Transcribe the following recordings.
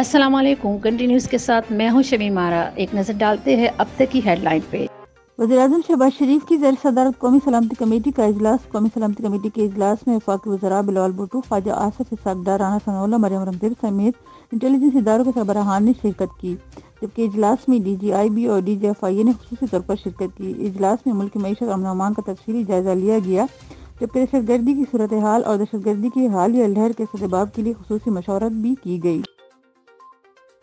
अस्सलाम वालेकुम। कंटिन्यूज के साथ मैं हूं शमीम आरा। एक नज़र डालते हैं अब तक की हेडलाइन पे। वज़ीर-ए-आज़म शहबाज शरीफ की ज़र सदारत कौमी सलामती कमेटी का इजलास। कौमी सलामती कमेटी के इजलास में वफाकी वज़रा बिलावल भुट्टो, ख्वाजा आसिफ इस्हाक, राना सनाउल्लाह, मरियम रमज़ेल समेत इंटेलिजेंस इदारों के सरबराहान ने शिरकत की, जबकि इजलास में DGIB और DGFIA ने खुसूसी तौर पर शिरकत की। इजलास में मुल्क की मईशत और अमन-ओ-अमान का तफसीली जायजा लिया गया, जबकि दहशतगर्दी की सूरत हाल और दहशतगर्दी की हालिया लहर के सद्देबाब के लिए खुसूसी मशवरत भी की गई।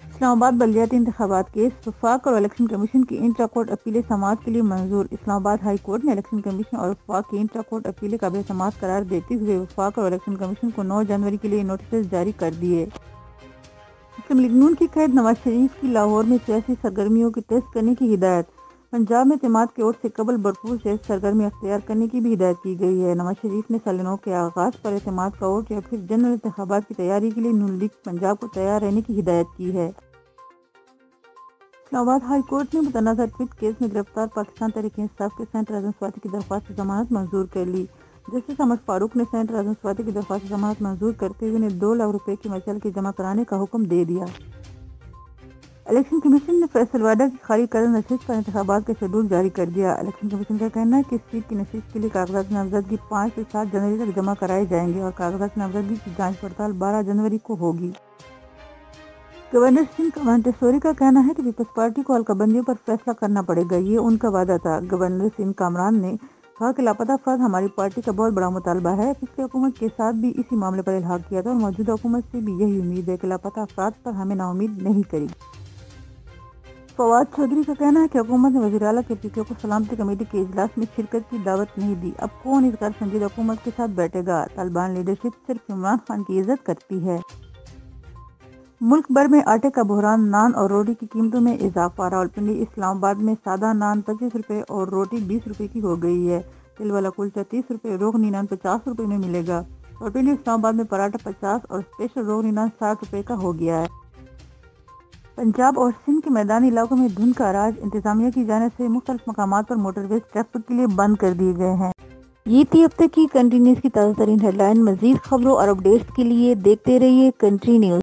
इस्लामाबाद बल्दियाती इंतखाबात केस। वफाक और इलेक्शन कमीशन की इंट्रा कोर्ट अपीलें समाअत के लिए मंजूर। इस्लामाबाद हाई कोर्ट ने इलेक्शन कमीशन और वफाक की इंट्रा कोर्ट अपीलें काबिल समाअत करार देते हुए वफाक और इलेक्शन कमीशन को 9 जनवरी के लिए नोटिस जारी कर दिए। मुस्लिम लीग नून की कैद नवाज शरीफ की लाहौर में सियासी सरगर्मियों की टेस्ट करने की हिदायत। पंजाब में एतमाद के वोट से कबल भरपूर सियासी सरगर्मी अख्तियार करने की भी हिदायत की गई है। नवाज शरीफ ने साल 9 के आगाज पर एतमाद का वोट या फिर जनरल इंतखाबात की तैयारी के लिए नून लीग पंजाब को तैयार रहने की हिदायत की है। इस्लामाबाद हाई कोर्ट ने मुतनाज़ा ट्वीट केस में गिरफ्तार पाकिस्तान तहरीक इंसाफ के सेनेटर आज़म स्वाति की दरख्वास्त जमानत मंजूर कर ली। जस्टिस अहमद फारूक ने सेनेटर आज़म स्वाति की दरख्वास्त जमानत मंजूर करते हुए उन्हें 2 लाख रुपए की मचल के जमा कराने का हुक्म दे दिया। इलेक्शन कमीशन ने फैसलवाडा की खाली करदा नशिस्त पर इंतखाबात का शेड्यूल जारी कर दिया। इलेक्शन कमीशन का कहना है कि इस सीट की नशिस्त के लिए कागजात नामजदगी 5 से 7 जनवरी तक जमा कराए जाएंगे और कागजात नामजदगी की जाँच पड़ताल 12 जनवरी को होगी। गवर्नर सिंह कामरान का कहना है कि पीपल्स पार्टी को हल्काबंदियों पर फैसला करना पड़ेगा, ये उनका वादा था। गवर्नर सिंह कामरान ने कहा कि लापता अफराद हमारी पार्टी का बहुत बड़ा मुतालबा है। पिछली हुकूमत के साथ भी इसी मामले पर इल्हाक किया था और मौजूदा हुकूमत से भी यही उम्मीद है कि लापता अफराद पर हमें नाउम्मीद नहीं करेगी। फवाद चौधरी का कहना है कि हुकूमत ने वज़ीर आला के पीके को सलामती कमेटी के इजलास में शिरकत की दावत नहीं दी। अब कौन इस गैर संजीदा हुकूमत के साथ बैठेगा? तालिबान लीडरशिप सिर्फ इमरान खान की इज्जत करती है। मुल्क भर में आटे का बहरान। नान और रोटी की कीमतों में इजाफा। रावलपिंडी इस्लामाबाद में सादा नान 25 रुपए और रोटी 20 रुपए की हो गई है। तिल वाला कुलचा 30 रुपए, रोगनी नान 50 रुपए में मिलेगा। रावलपिंडी इस्लामाबाद में पराठा 50 और स्पेशल रोगनी नान 60 रुपए का हो गया है। पंजाब और सिंध के मैदानी इलाकों में धुंध का राज। इंतजामिया की जाने से मुख्तलिफ मकामात पर मोटरवेज ट्रैफिक के लिए बंद कर दिए गए हैं। ये थी अब तक की कंट्री न्यूज़ की ताज़ा तरीन हेडलाइन। मजीद खबरों और अपडेट्स के लिए देखते रहिए कंट्री न्यूज़।